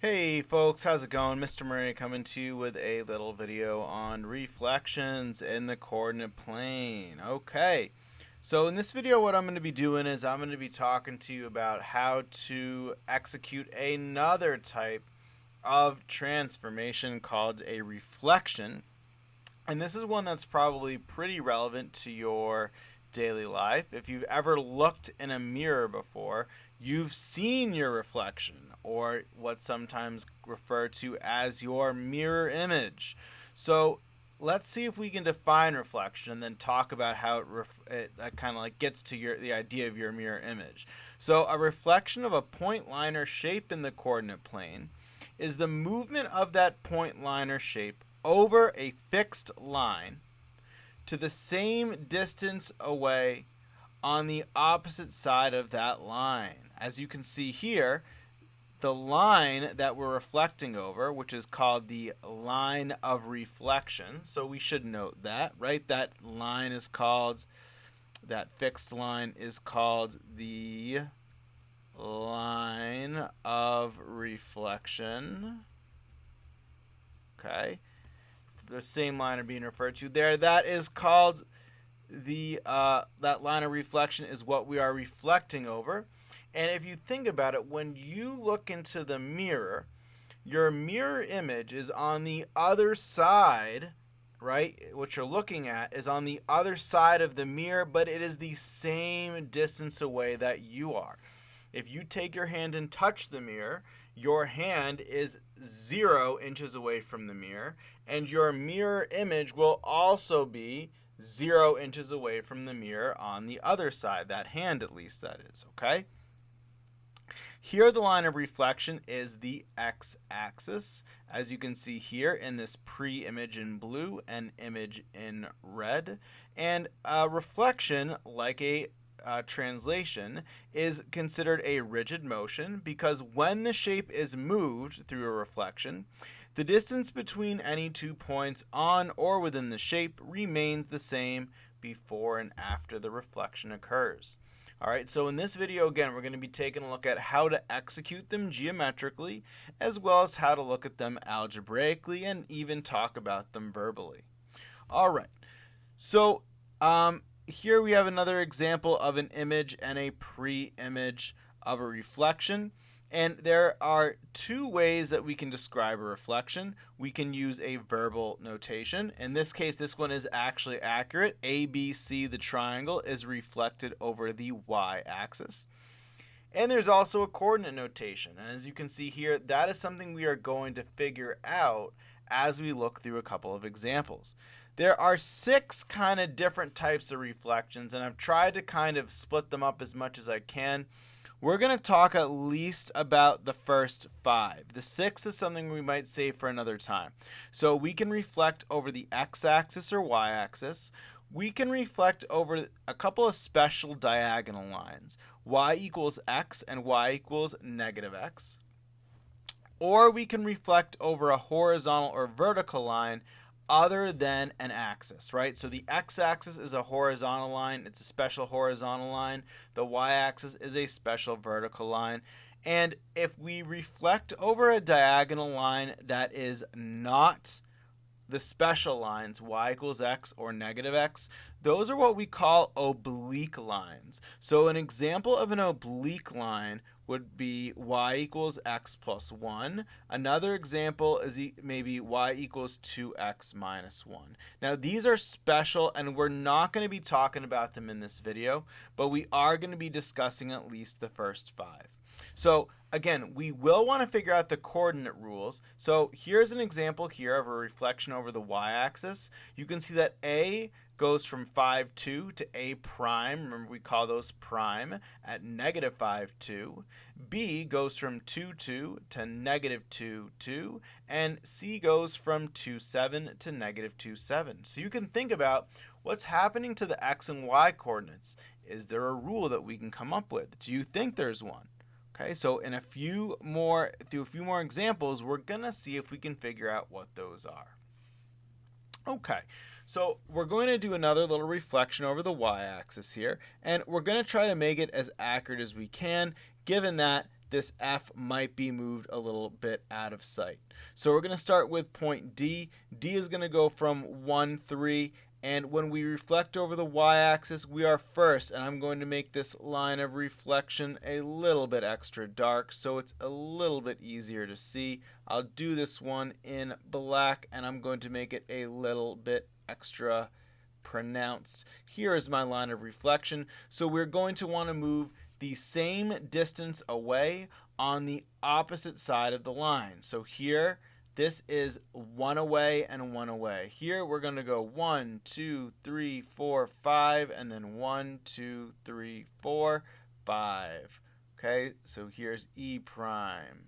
Hey folks, how's it going? Mr. Murray coming to you with a little video on reflections in the coordinate plane. Okay, so in this video what I'm going to be doing is I'm going to be talking to you about how to execute another type of transformation called a reflection. And this is one that's probably pretty relevant to your daily life. If you've ever looked in a mirror before, you've seen your reflection, or what's sometimes referred to as your mirror image. So let's see if we can define reflection and then talk about how it kind of like gets to the idea of your mirror image. So a reflection of a point, line, or shape in the coordinate plane is the movement of that point, line, or shape over a fixed line to the same distance away on the opposite side of that line. As you can see here, the line that we're reflecting over, which is called the line of reflection, so we should note that, right? That fixed line is called the line of reflection. Okay. The same line are being referred to there. That is called that line of reflection is what we are reflecting over. And if you think about it, when you look into the mirror, your mirror image is on the other side, right? What you're looking at is on the other side of the mirror, but it is the same distance away that you are. If you take your hand and touch the mirror, your hand is 0 inches away from the mirror, and your mirror image will also be 0 inches away from the mirror on the other side, that hand at least, that is, okay? Here the line of reflection is the x-axis, as you can see here in this pre-image in blue and image in red. And reflection, like a translation, is considered a rigid motion because when the shape is moved through a reflection, the distance between any 2 points on or within the shape remains the same before and after the reflection occurs. Alright, so in this video, again, we're going to be taking a look at how to execute them geometrically, as well as how to look at them algebraically and even talk about them verbally. Alright, so here we have another example of an image and a pre-image of a reflection. And there are two ways that we can describe a reflection. We can use a verbal notation. In this case, this one is actually accurate. ABC, the triangle, is reflected over the y-axis. And there's also a coordinate notation. And as you can see here, that is something we are going to figure out as we look through a couple of examples. There are 6 kind of different types of reflections, and I've tried to kind of split them up as much as I can. We're going to talk at least about the first 5. The 6th is something we might save for another time. So we can reflect over the x-axis or y-axis. We can reflect over a couple of special diagonal lines, y equals x and y equals negative x. Or we can reflect over a horizontal or vertical line other than an axis, right? So the x-axis is a horizontal line. It's a special horizontal line. The y-axis is a special vertical line. And if we reflect over a diagonal line that is not the special lines, y equals x or negative x, those are what we call oblique lines. So an example of an oblique line would be y equals x plus 1. Another example is maybe y equals 2x minus 1. Now these are special and we're not going to be talking about them in this video, but we are going to be discussing at least the first 5. So again, we will want to figure out the coordinate rules. So here's an example here of a reflection over the y-axis. You can see that A goes from 5, 2 to A prime. Remember, we call those prime at negative 5, 2. B goes from 2, 2 to negative 2, 2. And C goes from 2, 7 to negative 2, 7. So you can think about what's happening to the x and y coordinates. Is there a rule that we can come up with? Do you think there's one? Okay, so in through a few more examples, we're going to see if we can figure out what those are. Okay, so we're going to do another little reflection over the y-axis here, and we're going to try to make it as accurate as we can, given that this F might be moved a little bit out of sight. So we're going to start with point D. D is going to go from 1, 3, and when we reflect over the y-axis, we are first, and I'm going to make this line of reflection a little bit extra dark so it's a little bit easier to see. I'll do this one in black, and I'm going to make it a little bit extra pronounced. Here is my line of reflection. So we're going to want to move the same distance away on the opposite side of the line. So here, this is 1 away and 1 away. Here we're going to go 1, 2, 3, 4, 5, and then 1, 2, 3, 4, 5. Okay, so here's E prime.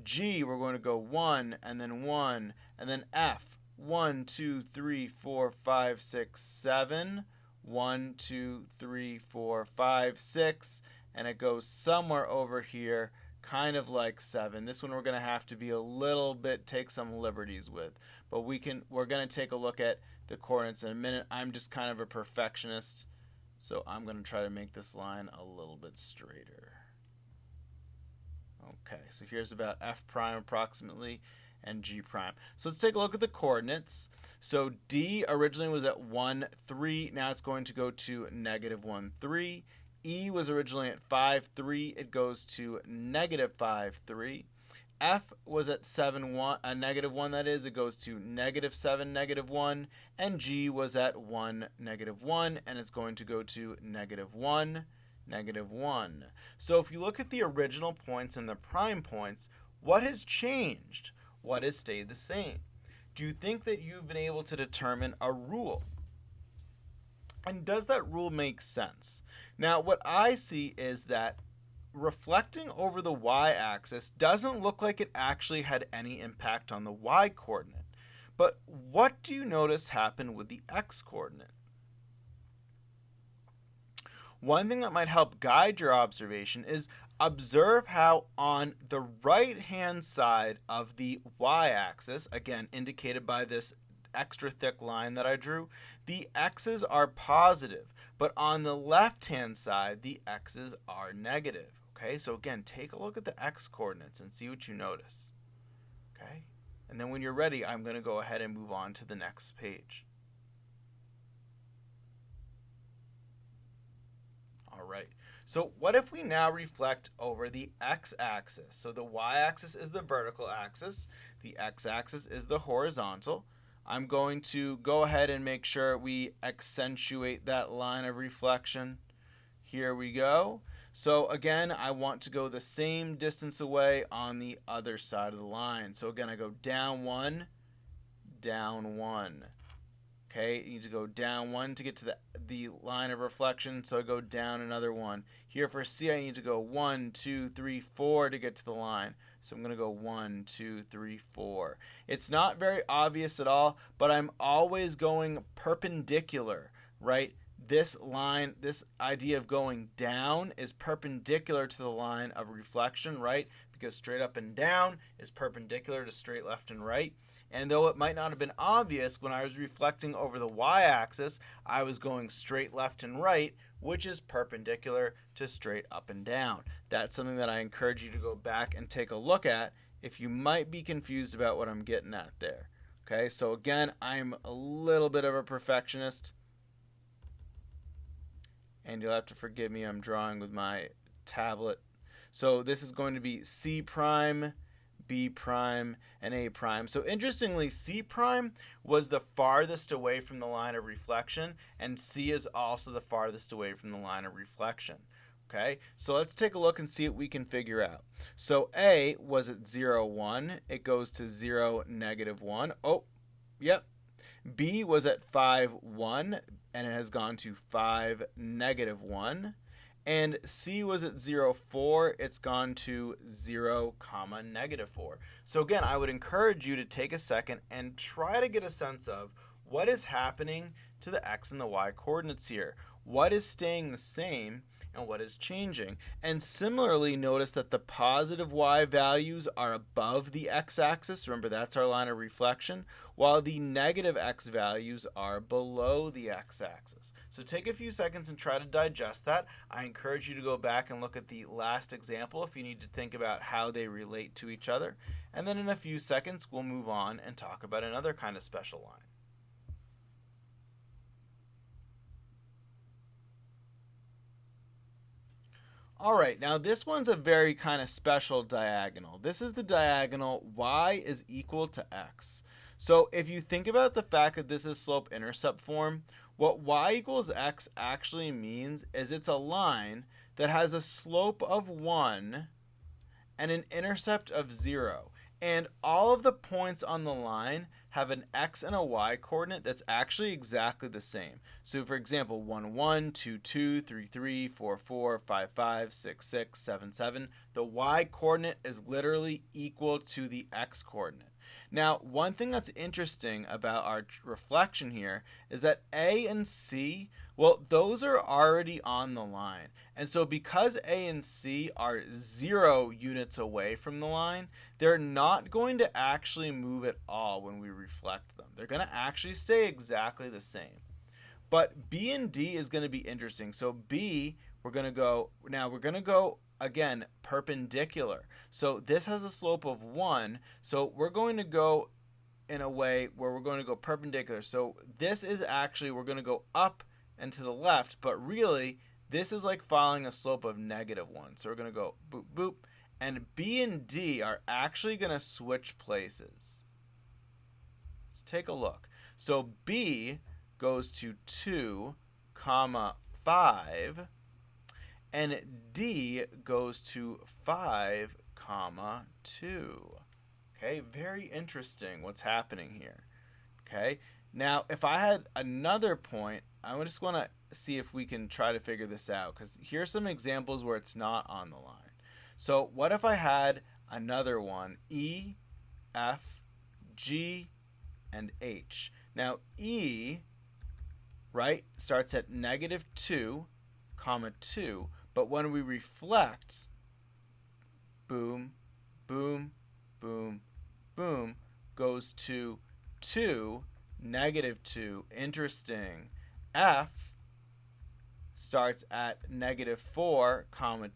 G, we're going to go 1, and then F. 1, 2, 3, 4, 5, 6, 7. 1, 2, 3, 4, 5, 6, and it goes somewhere over here, kind of like 7. This one we're going to have to be a little bit, take some liberties with, but we're going to take a look at the coordinates in a minute. I'm just kind of a perfectionist, so I'm going to try to make this line a little bit straighter. Okay, so here's about F prime approximately, and G prime. So let's take a look at the coordinates. So D originally was at 1, 3. Now it's going to go to -1, 3. E was originally at 5, 3. It goes to -5, 3. F was at 7, 1, -1 that is. It goes to -7, -1. And G was at 1, -1. And it's going to go to -1, -1. So if you look at the original points and the prime points, what has changed? What has stayed the same? Do you think that you've been able to determine a rule? And does that rule make sense? Now, what I see is that reflecting over the y-axis doesn't look like it actually had any impact on the y-coordinate. But what do you notice happened with the x-coordinate? One thing that might help guide your observation is observe how on the right-hand side of the y-axis, again indicated by this extra thick line that I drew, the x's are positive, but on the left-hand side, the x's are negative. Okay, so again, take a look at the x-coordinates and see what you notice. Okay, and then when you're ready, I'm going to go ahead and move on to the next page. All right. So what if we now reflect over the x-axis? So the y-axis is the vertical axis. The x-axis is the horizontal. I'm going to go ahead and make sure we accentuate that line of reflection. Here we go. So again, I want to go the same distance away on the other side of the line. So again, I go down 1, down 1. Okay, you need to go down 1 to get to the line of reflection, so I go down another 1. Here for C, I need to go 1, 2, 3, 4 to get to the line. So I'm going to go 1, 2, 3, 4. It's not very obvious at all, but I'm always going perpendicular, right? This line, this idea of going down is perpendicular to the line of reflection, right? Because straight up and down is perpendicular to straight left and right. And though it might not have been obvious when I was reflecting over the y-axis, I was going straight left and right, which is perpendicular to straight up and down. That's something that I encourage you to go back and take a look at if you might be confused about what I'm getting at there. Okay, so again, I'm a little bit of a perfectionist. And you'll have to forgive me, I'm drawing with my tablet. So this is going to be C prime, B prime, and A prime. So interestingly, C prime was the farthest away from the line of reflection, and C is also the farthest away from the line of reflection. Okay, so let's take a look and see what we can figure out. So A was at 0, 1. It goes to 0, -1. Oh, yep. B was at 5, 1, and it has gone to 5, -1. And C was at 0, 4. It's gone to 0, -4. So again, I would encourage you to take a second and try to get a sense of what is happening to the x and the y coordinates here. What is staying the same, and what is changing. And similarly, notice that the positive y values are above the x-axis. Remember, that's our line of reflection, while the negative x values are below the x-axis. So take a few seconds and try to digest that. I encourage you to go back and look at the last example if you need to think about how they relate to each other. And then in a few seconds, we'll move on and talk about another kind of special line. All right, now this one's a very kind of special diagonal. This is the diagonal y is equal to x. So if you think about the fact that this is slope-intercept form, what y equals x actually means is it's a line that has a slope of 1 and an intercept of 0. And all of the points on the line have an x and a y coordinate that's actually exactly the same. So for example, 1, 1, 2, 2, 3, 3, 4, 4, 5, 5, 6, 6, 7, 7. The y coordinate is literally equal to the x coordinate. Now, one thing that's interesting about our reflection here is that A and C, well, those are already on the line. And so because A and C are 0 units away from the line, they're not going to actually move at all when we reflect them. They're going to actually stay exactly the same. But B and D is going to be interesting. So B, we're going to go again perpendicular. So this has a slope of 1. So we're going to go in a way where we're going to go perpendicular. So this is actually, we're going to go up and to the left, but really this is like following a slope of -1. So we're going to go boop, boop. And B and D are actually going to switch places. Let's take a look. So B goes to 2, 5, and D goes to 5, 2. Okay, very interesting what's happening here. Okay, now if I had another point, I just want to see if we can try to figure this out, because here's some examples where it's not on the line. So what if I had another one, E, F, G, and H? Now E, right, starts at -2, 2, but when we reflect, boom, boom, boom, boom, goes to 2, -2. Interesting. F starts at -4,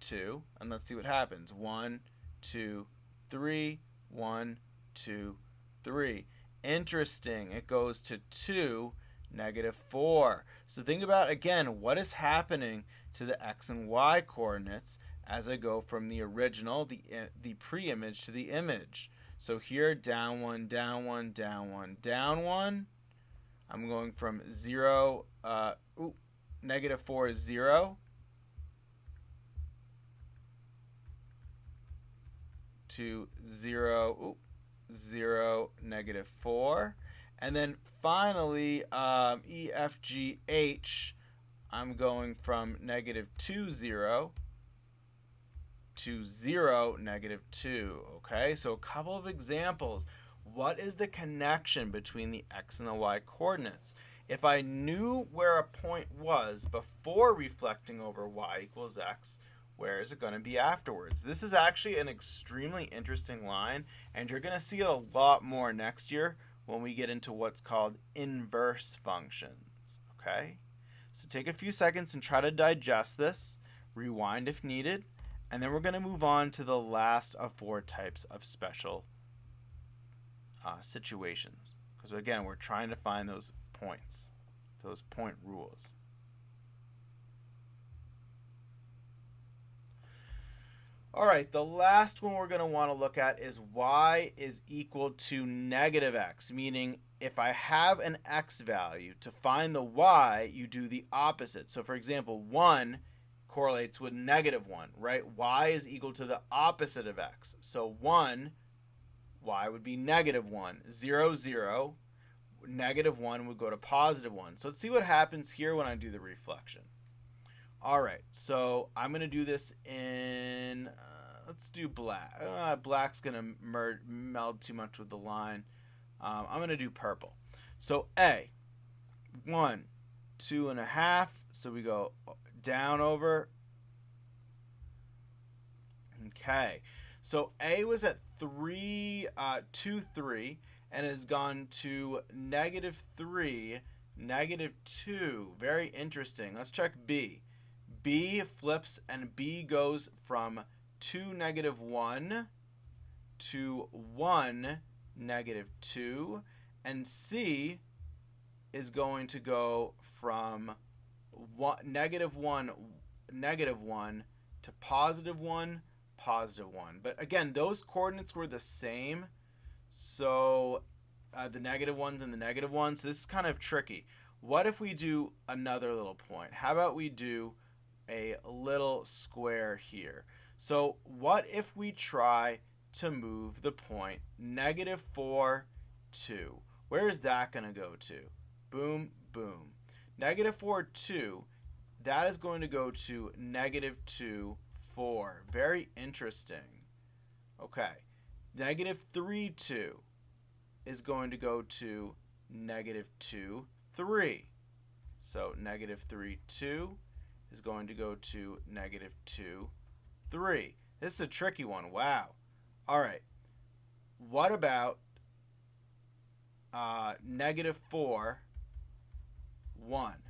2, and let's see what happens. 1, 2, 3, 1, 2, 3. Interesting. It goes to 2, -4. So think about, again, what is happening to the x and y coordinates as I go from the original, the pre-image, to the image. So here, down 1, down 1, down 1, down 1. I'm going from 0, -4 is 0, to 0, 0, -4. And then finally, E, F, G, H, I'm going from -2, 0, to 0, -2. Okay, so a couple of examples. What is the connection between the x and the y coordinates? If I knew where a point was before reflecting over y equals x, where is it going to be afterwards? This is actually an extremely interesting line, and you're going to see it a lot more next year when we get into what's called inverse functions. Okay? So take a few seconds and try to digest this, rewind if needed, and then we're going to move on to the last of 4 types of special situations. Because again, we're trying to find those points, those point rules. All right, the last one we're going to want to look at is y is equal to -x, meaning if I have an x value, to find the y, you do the opposite. So for example, 1 correlates with -1, right? Y is equal to the opposite of x. So 1, y would be -1. 0, 0, -1 would go to +1. So let's see what happens here when I do the reflection. All right, so I'm going to do this in, let's do black. Black's going to meld too much with the line. I'm going to do purple. So A, 1, 2.5. So we go down over Okay, so A was at 3, 2, 3, and has gone to -3, -2. Very interesting. Let's check B. B flips, and B goes from 2, -1 to 1, -2, and C is going to go from -1, -1 to +1, +1. But again, those coordinates were the same, so the -1s and the -1s. This is kind of tricky. What if we do another little point? How about we do a little square here? So what if we try to move the point -4, 2? Where is that going to go to? Boom, boom. -4, 2, that is going to go to -2, 4. Very interesting. Okay. -3, 2 is going to go to -2, 3. So -3, 2 is going to go to -2, 3. This is a tricky one. Wow. All right. What about -4, 1?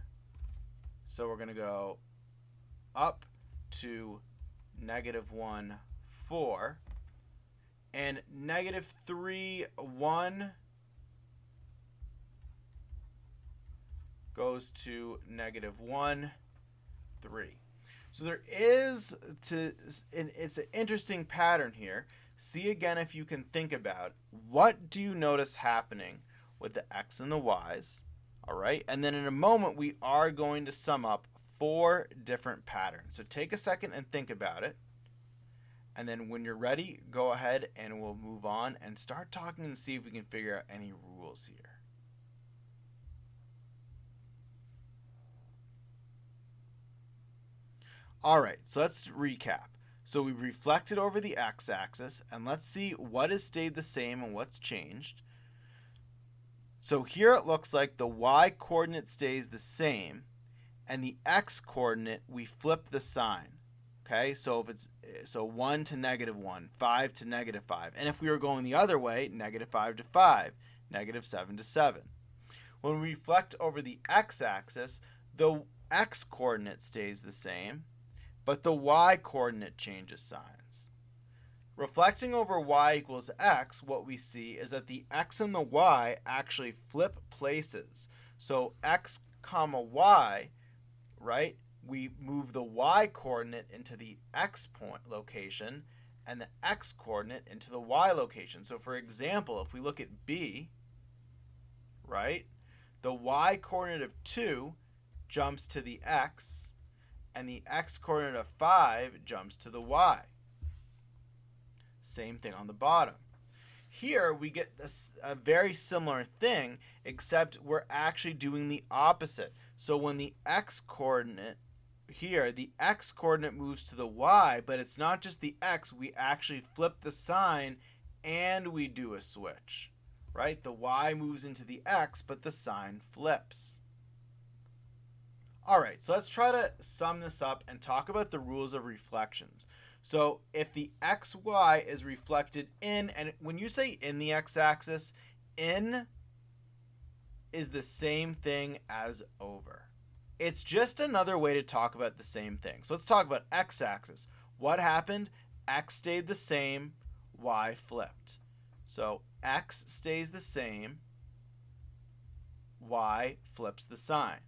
So we're going to go up to -1, 4. And -3, 1 goes to -1, 3. So there is, it's an interesting pattern here. See again if you can think about what do you notice happening with the x and the y's. All right, and then in a moment we are going to sum up 4 different patterns. So take a second and think about it. And then when you're ready, go ahead and we'll move on and start talking and see if we can figure out any rules here. All right, so let's recap. So we reflected over the x-axis, and let's see what has stayed the same and what's changed. So here it looks like the y-coordinate stays the same, and the x-coordinate, we flip the sign. Okay, so if it's 1 to -1, 5 to -5, and if we were going the other way, -5 to 5, -7 to 7. When we reflect over the x-axis, the x-coordinate stays the same, but the y-coordinate changes signs. Reflecting over y equals x, what we see is that the x and the y actually flip places. So x comma y, right? We move the y-coordinate into the x point location and the x-coordinate into the y location. So for example, if we look at B, right, the y-coordinate of 2 jumps to the x, and the x-coordinate of 5 jumps to the y. Same thing on the bottom. Here we get a very similar thing, except we're actually doing the opposite. So when the x-coordinate here, the x-coordinate moves to the y, but it's not just the x, we actually flip the sign and we do a switch, right? The y moves into the x, but the sign flips. All right, so let's try to sum this up and talk about the rules of reflections. So if the xy is reflected in, and when you say in the x-axis, in is the same thing as over. It's just another way to talk about the same thing. So let's talk about x-axis. What happened? X stayed the same, y flipped. So x stays the same, y flips the sign.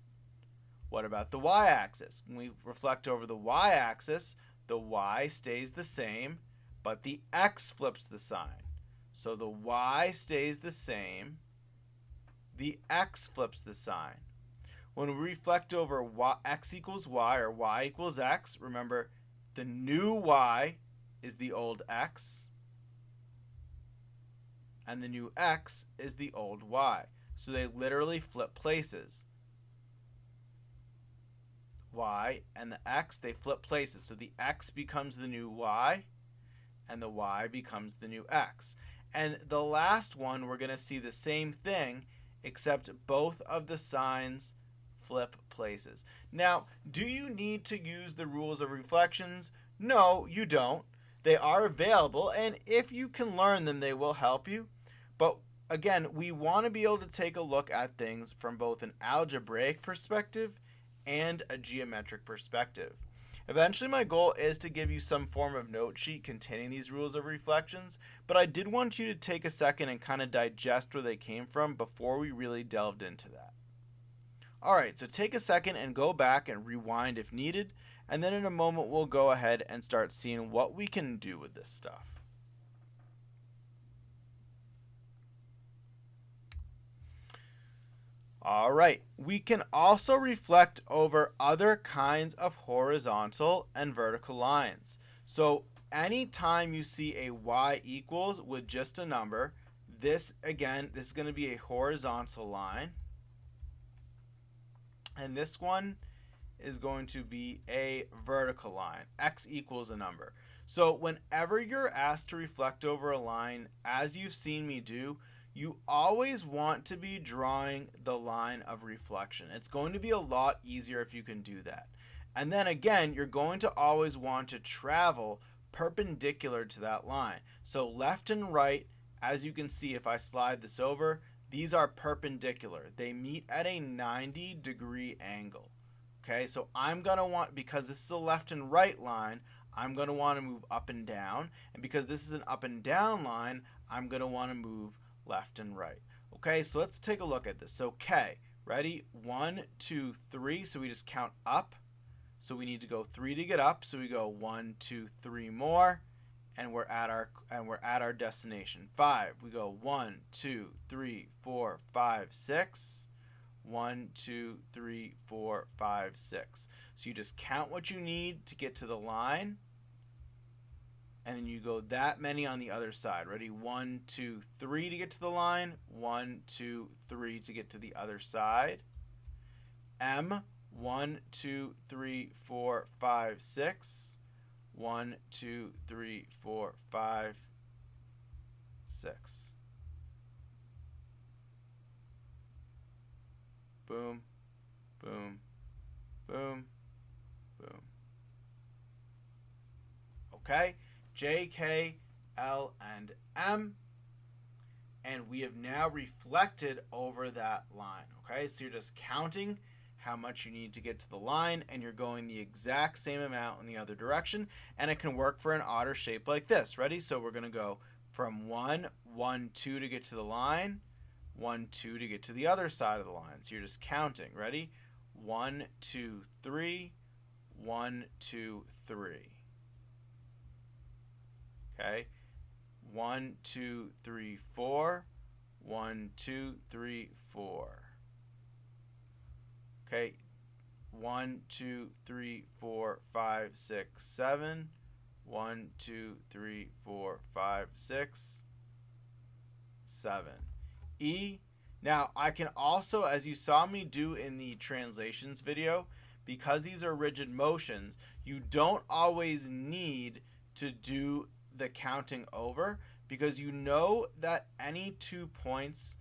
What about the y-axis? When we reflect over the y-axis, the y stays the same, but the x flips the sign. So the y stays the same, the x flips the sign. When we reflect over x equals y or y equals x, remember the new y is the old x, and the new x is the old y. So they literally flip places. Y and the x, they flip places. So the x becomes the new y, and the y becomes the new x. And the last one, we're going to see the same thing, except both of the signs flip places. Now, do you need to use the rules of reflections? No, you don't. They are available, and if you can learn them, they will help you. But again, we want to be able to take a look at things from both an algebraic perspective and a geometric perspective. Eventually, my goal is to give you some form of note sheet containing these rules of reflections, but I did want you to take a second and kind of digest where they came from before we really delved into that. Alright, so take a second and go back and rewind if needed, and then in a moment we'll go ahead and start seeing what we can do with this stuff. Alright, we can also reflect over other kinds of horizontal and vertical lines. So anytime you see a y equals with just a number, this is going to be a horizontal line. And this one is going to be a vertical line. X equals a number. So whenever you're asked to reflect over a line, as you've seen me do, you always want to be drawing the line of reflection. It's going to be a lot easier if you can do that. And then again, you're going to always want to travel perpendicular to that line. So left and right, as you can see if I slide this over, these are perpendicular. They meet at a 90-degree angle. Okay, so I'm going to want, because this is a left and right line, I'm going to want to move up and down. And because this is an up and down line, I'm going to want to move left and right. Okay, so let's take a look at this. So K, ready? 1, 2, 3. So we just count up. So we need to go 3 to get up. So we go 1, 2, 3 more, and we're at our destination. 5. We go 1, 2, 3, 4, 5, 6. 1, 2, 3, 4, 5, 6. So you just count what you need to get to the line, and then you go that many on the other side. Ready? 1, 2, 3 to get to the line. 1, 2, 3 to get to the other side. M, 1, 2, 3, 4, 5, 6. 1, 2, 3, 4, 5, 6. Boom, boom, boom, boom. Okay, J, K, L, and M. And we have now reflected over that line. Okay, so you're just counting how much you need to get to the line, and you're going the exact same amount in the other direction, and it can work for an otter shape like this. Ready? So we're going to go from 1, 1, 2 to get to the line, 1, 2 to get to the other side of the line. So you're just counting. Ready? 1, 2, 3, 1, 2, 3. Okay? 1, 2, 3, 4. 1, 2, 3, 4. Okay? 1, 2, 3, 4, 5, 6, 7. 1, 2, 3, 4, 5, 6, 7. E. Now, I can also, as you saw me do in the translations video, because these are rigid motions, you don't always need to do the counting over, because you know that any 2 points,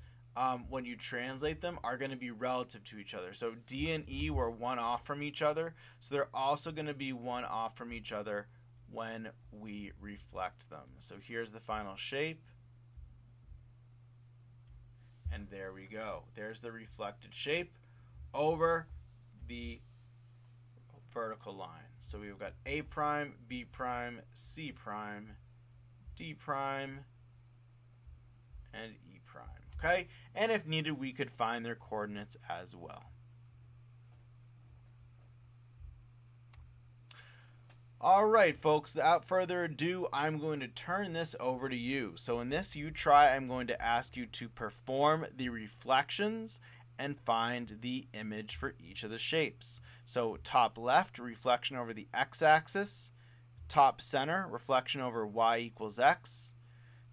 when you translate them, are going to be relative to each other. So D and E were 1 off from each other, so they're also going to be 1 off from each other when we reflect them. So here's the final shape. And there we go. There's the reflected shape over the vertical line. So we've got A prime, B prime, C prime, D prime, and E prime. Okay? And if needed, we could find their coordinates as well. All right, folks, without further ado, I'm going to turn this over to you. So in this you try, I'm going to ask you to perform the reflections and find the image for each of the shapes. So top left, reflection over the x-axis. Top center, reflection over y equals x.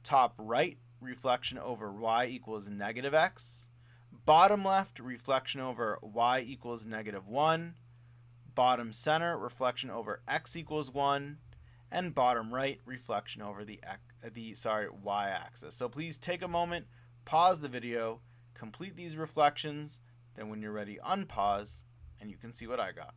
Top right, reflection over y equals negative x. Bottom left, reflection over y equals negative 1. Bottom center, reflection over x equals 1, and bottom right, reflection over the y-axis. So please take a moment, pause the video, complete these reflections, then when you're ready, unpause, and you can see what I got.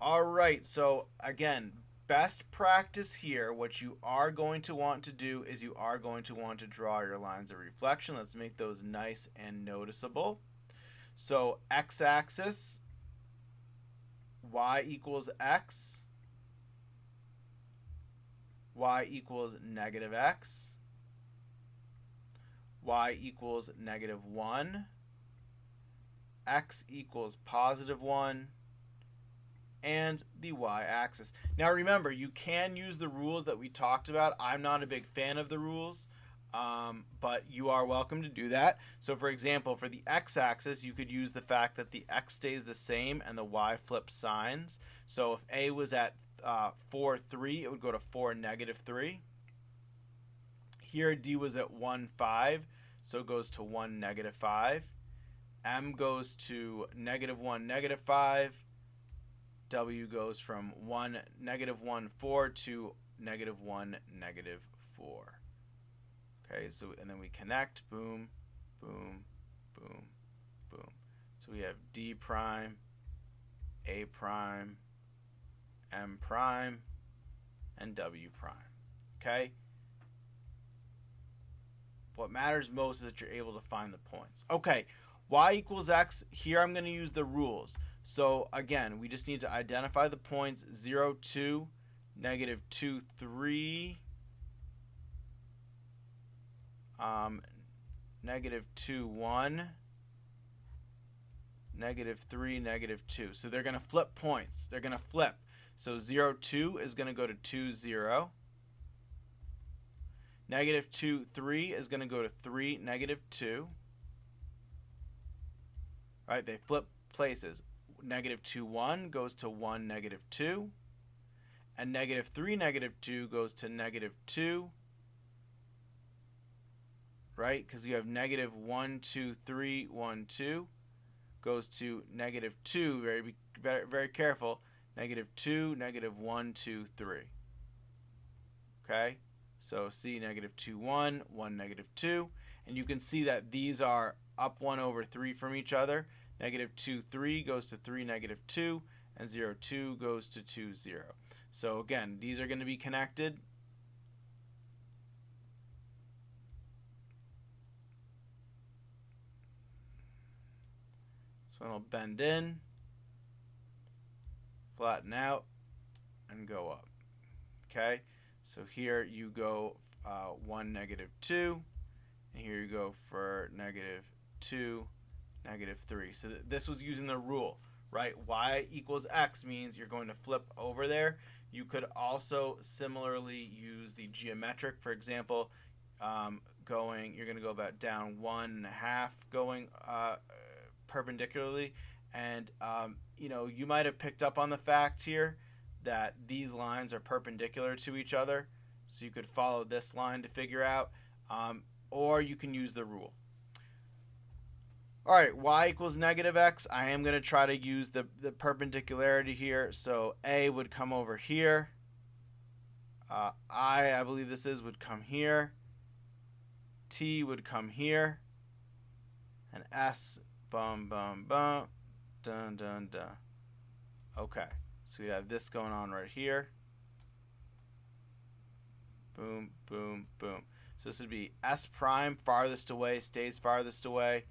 All right, so again, best practice here, what you are going to want to do is you are going to want to draw your lines of reflection. Let's make those nice and noticeable. So x-axis, y equals x, y equals negative x, y equals negative 1, x equals positive 1, and the y-axis. Now remember, you can use the rules that we talked about. I'm not a big fan of the rules, but you are welcome to do that. So for example, for the x-axis, you could use the fact that the x stays the same and the y flips signs. So if a was at 4, 3, it would go to 4, negative 3. Here d was at 1, 5, so it goes to 1, negative 5. M goes to negative 1, negative 5. W goes from 1, negative 1, 4 to negative 1, negative 4. Okay, so and then we connect, boom, boom, boom, boom. So we have D prime, A prime, M prime, and W prime. Okay? What matters most is that you're able to find the points. Okay, y equals x. Here I'm going to use the rules. So again, we just need to identify the points 0, 2, negative 2, 3, negative 2, 1, negative 3, negative 2. So they're going to flip points. They're going to flip. So 0, 2 is going to go to 2, 0. Negative 2, 3 is going to go to 3, negative 2. Right? They flip places. Negative 2, 1 goes to 1, negative 2. And negative 3, negative 2 goes to negative 2. Right? Because you have negative 1, 2, 3, 1, 2. Goes to negative 2. Very careful. Negative 2, negative 1, 2, 3. Okay? So see negative 2, 1, 1, negative 2. And you can see that these are up 1 over 3 from each other. Negative 2, 3 goes to 3, negative 2, and 0, 2 goes to 2, 0. So again, these are going to be connected. This one will bend in, flatten out, and go up. Okay? So here you go 1, negative 2, and here you go for negative 2, negative 3. So this was using the rule, right? Y equals x means you're going to flip over there. You could also similarly use the geometric. For example, you're going to go about down 1.5 going perpendicularly. And, you might have picked up on the fact here that these lines are perpendicular to each other. So you could follow this line to figure out, or you can use the rule. All right, y equals negative x. I am going to try to use the perpendicularity here. So A would come over here. I believe this would come here. T would come here. And S, bum, bum, bum, dun, dun, dun. Okay, so we have this going on right here. Boom, boom, boom. So this would be S prime, farthest away, stays farthest away.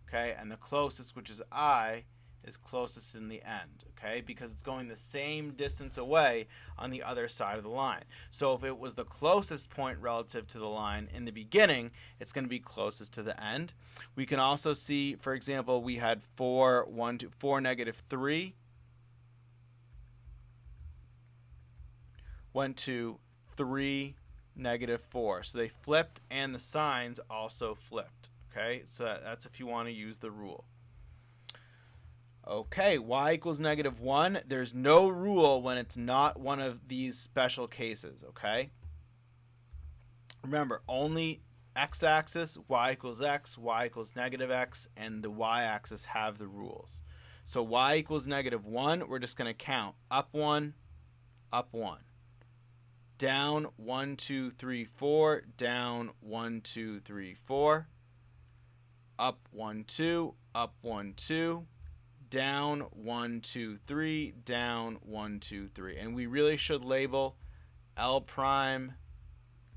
Okay, and the closest, which is I, is closest in the end, okay, because it's going the same distance away on the other side of the line. So if it was the closest point relative to the line in the beginning, it's going to be closest to the end. We can also see, for example, we had 4, 1, 2, 4, negative 3, 1, 2, 3, negative 4. So they flipped and the signs also flipped. Okay, so that's if you want to use the rule. Okay, y equals negative 1. There's no rule when it's not one of these special cases, okay? Remember, only x-axis, y equals x, y equals negative x, and the y-axis have the rules. So y equals negative 1, we're just going to count up 1, up 1. Down 1, 2, 3, 4, down 1, 2, 3, 4. Up 1, 2, up 1, 2, down 1, 2, 3, down 1, 2, 3. And we really should label L prime,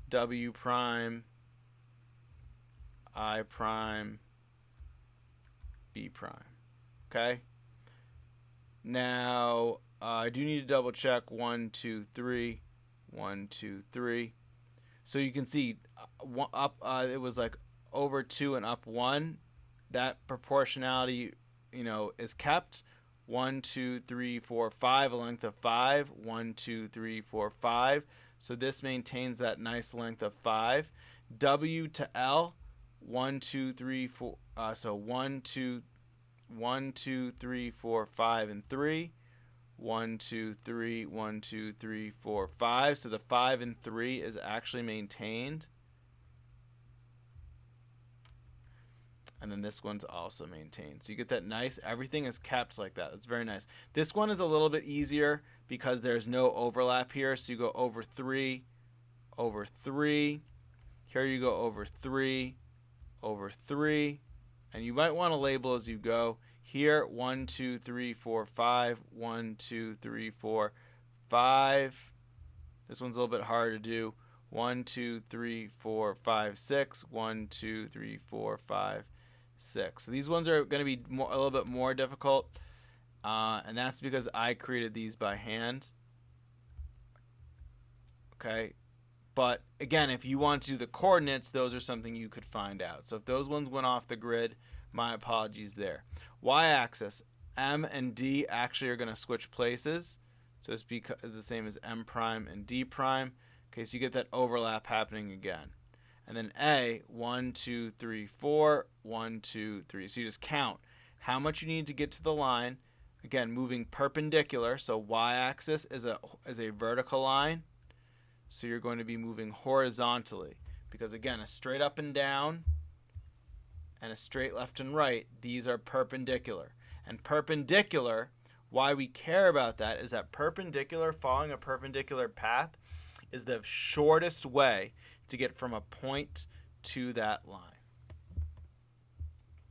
W prime, I prime, B prime. Okay? Now, I do need to double check 1, 2, 3, 1, 2, 3. So you can see up it was like over 2 and up 1. That proportionality, is kept. 1, 2, 3, 4, 5, a length of 5. 1, 2, 3, 4, 5. So this maintains that nice length of 5. W to L, 1, 2, 3, 4. So 1, 2, 3, 4, 5, and 3. 1, 2, 3, 1, 2, 3, 4, 5. So the 5 and 3 is actually maintained. And then this one's also maintained. So you get that nice, everything is kept like that. It's very nice. This one is a little bit easier because there's no overlap here. So you go over 3, over 3. Here you go over 3, over 3. And you might want to label as you go. Here, 1, 2, 3, 4, 5. 1, 2, 3, 4, 5. This one's a little bit harder to do. 1, 2, 3, 4, 5, 6. 1, 2, 3, 4, 5, 6. So these ones are going to be a little bit more difficult. And that's because I created these by hand. Okay. But again, if you want to do the coordinates, those are something you could find out. So if those ones went off the grid, my apologies there. Y-axis, M and D actually are going to switch places. So it's the same as M prime and D prime. Okay, so you get that overlap happening again. And then A, 1, 2, 3, 4, 1, 2, 3. So you just count how much you need to get to the line. Again, moving perpendicular. So Y-axis is a vertical line. So you're going to be moving horizontally. Because again, a straight up and down and a straight left and right, these are perpendicular. And perpendicular, why we care about that is that perpendicular, following a perpendicular path, is the shortest way to get from a point to that line.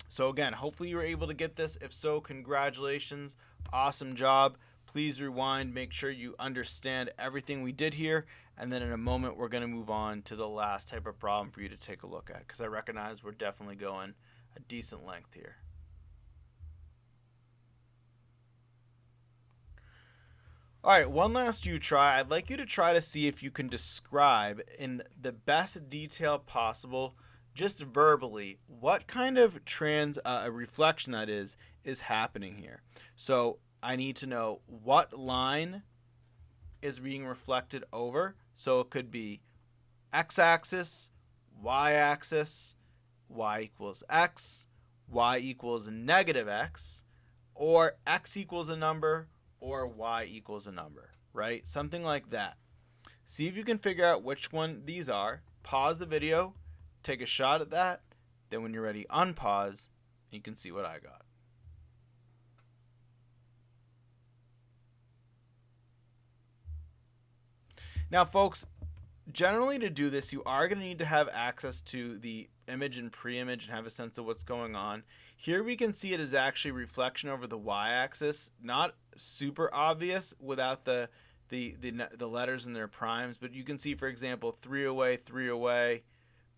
So again, hopefully you were able to get this. If so, congratulations. Awesome job. Please rewind. Make sure you understand everything we did here. And then in a moment, we're going to move on to the last type of problem for you to take a look at, because I recognize we're definitely going a decent length here. All right, one last you try. I'd like you to try to see if you can describe in the best detail possible, just verbally, what kind of reflection that is happening here. So I need to know what line is being reflected over. So it could be x-axis, y-axis, y equals x, y equals negative x, or x equals a number, or y equals a number, right? Something like that. See if you can figure out which one these are. Pause the video, take a shot at that, then when you're ready, unpause, and you can see what I got. Now, folks, generally to do this, you are going to need to have access to the image and pre-image and have a sense of what's going on. Here we can see it is actually reflection over the y-axis. Not super obvious without the letters and their primes, but you can see, for example, 3 away,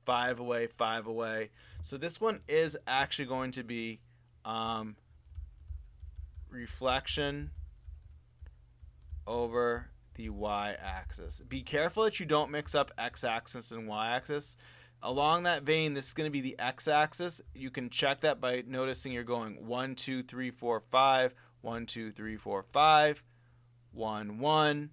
5 away, 5 away. So this one is actually going to be reflection over the y-axis. Be careful that you don't mix up x-axis and y-axis. Along that vein, this is going to be the x-axis. You can check that by noticing you're going 1, 2, 3, 4, 5, 1, 2, 3, 4, 5, 1, 1,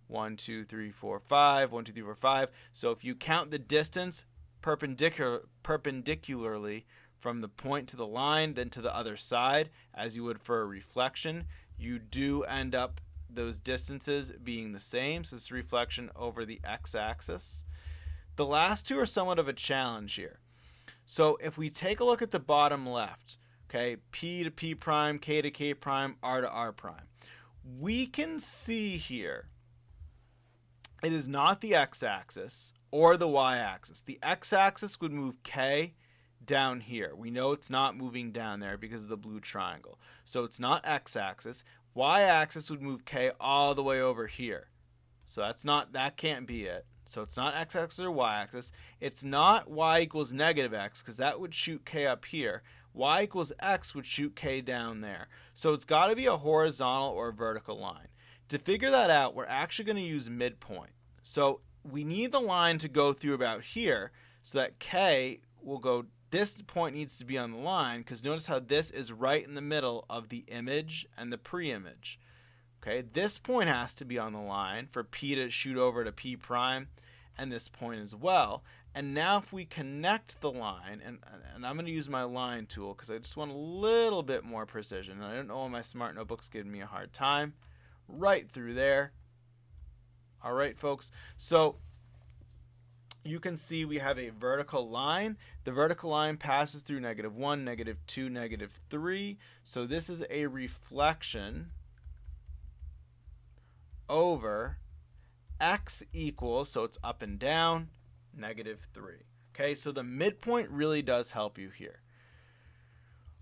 1, 2, 3, 4, 5, 1, 2, 3, 4, 5. So if you count the distance perpendicularly from the point to the line, then to the other side, as you would for a reflection, you do end up those distances being the same. So it's reflection over the x-axis. The last two are somewhat of a challenge here. So if we take a look at the bottom left, okay, P to P prime, K to K prime, R to R prime, we can see here it is not the x-axis or the y-axis. The x-axis would move K down here. We know it's not moving down there because of the blue triangle. So it's not x-axis. Y-axis would move k all the way over here. So that can't be it. So it's not x-axis or y-axis. It's not y equals negative x, because that would shoot k up here. Y equals x would shoot k down there. So it's got to be a horizontal or vertical line. To figure that out, we're actually going to use midpoint. So we need the line to go through about here, so that k will go, this point needs to be on the line, because notice how this is right in the middle of the image and the pre-image. Okay, this point has to be on the line for p to shoot over to p prime, and this point as well. And now if we connect the line, and I'm going to use my line tool because I just want a little bit more precision. I don't know why my smart notebook's giving me a hard time. Right through there. All right, folks. So you can see we have a vertical line. The vertical line passes through -1, -2, -3. So this is a reflection over x equals, so it's up and down, -3. Okay, so the midpoint really does help you here.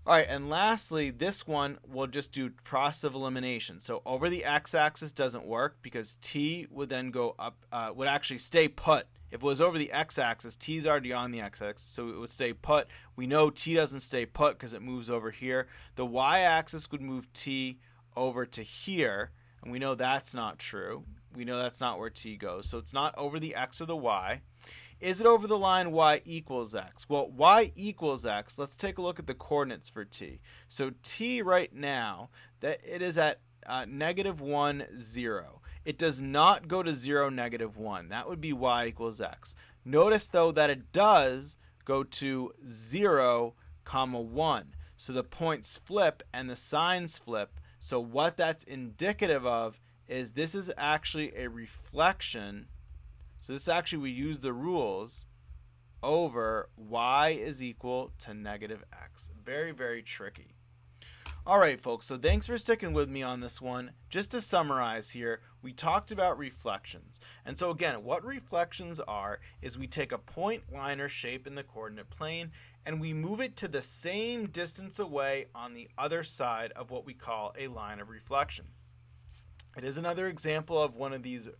All right, and lastly, this one we'll just do process of elimination. So over the x-axis doesn't work because t would then go up, would actually stay put. If it was over the x-axis, t is already on the x-axis, so it would stay put. We know t doesn't stay put because it moves over here. The y-axis would move t over to here, and we know that's not true. We know that's not where t goes, so it's not over the x or the y. Is it over the line y equals x? Well, y equals x, let's take a look at the coordinates for t. So t right now, that it is at -1, 0. It does not go to 0, -1. That would be y equals x. Notice, though, that it does go to 0, 1. So the points flip and the signs flip. So what that's indicative of is this is actually a reflection. So this actually, we use the rules over y is equal to -x. Very, very tricky. All right, folks, so thanks for sticking with me on this one. Just to summarize here, we talked about reflections. And so again, what reflections are is we take a point, line, or shape in the coordinate plane and we move it to the same distance away on the other side of what we call a line of reflection. It is another example of one of these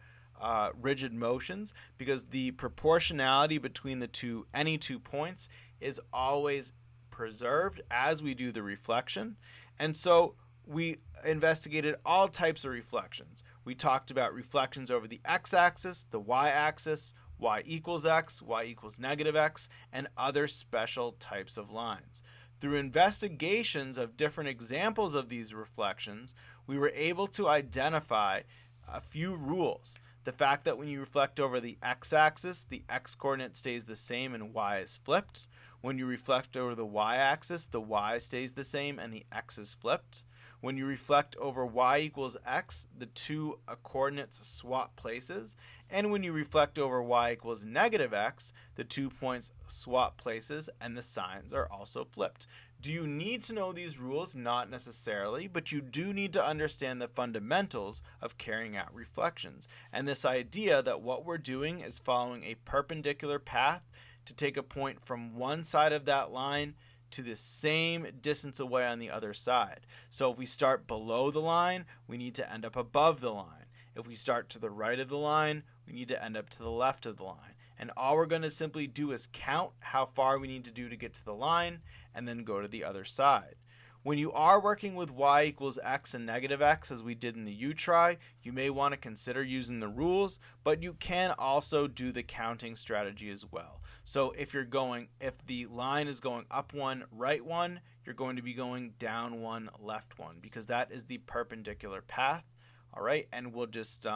rigid motions because the proportionality between any two points is always preserved as we do the reflection. And so we investigated all types of reflections. We talked about reflections over the x-axis, the y-axis, y equals x, y equals -x, and other special types of lines. Through investigations of different examples of these reflections, we were able to identify a few rules. The fact that when you reflect over the x-axis, the x-coordinate stays the same and y is flipped. When you reflect over the y-axis, the y stays the same and the x is flipped. When you reflect over y equals x, the two coordinates swap places. And when you reflect over y equals -x, the 2 points swap places and the signs are also flipped. Do you need to know these rules? Not necessarily, but you do need to understand the fundamentals of carrying out reflections. And this idea that what we're doing is following a perpendicular path to take a point from one side of that line to the same distance away on the other side. So if we start below the line, we need to end up above the line. If we start to the right of the line, we need to end up to the left of the line. And all we're going to simply do is count how far we need to do to get to the line and then go to the other side. When you are working with y equals x and -x, as we did in the U-try, you may want to consider using the rules, but you can also do the counting strategy as well. So if the line is going up 1, right 1, you're going to be going down 1, left 1, because that is the perpendicular path. All right, and we'll just,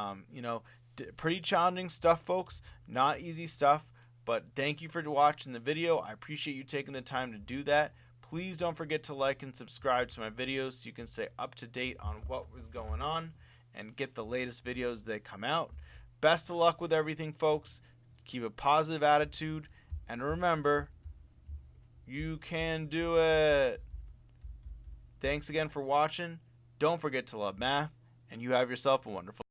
pretty challenging stuff, folks. Not easy stuff, but thank you for watching the video. I appreciate you taking the time to do that. Please don't forget to like and subscribe to my videos so you can stay up to date on what was going on and get the latest videos as they come out. Best of luck with everything, folks. Keep a positive attitude, and remember, you can do it. Thanks again for watching. Don't forget to love math, and you have yourself a wonderful day.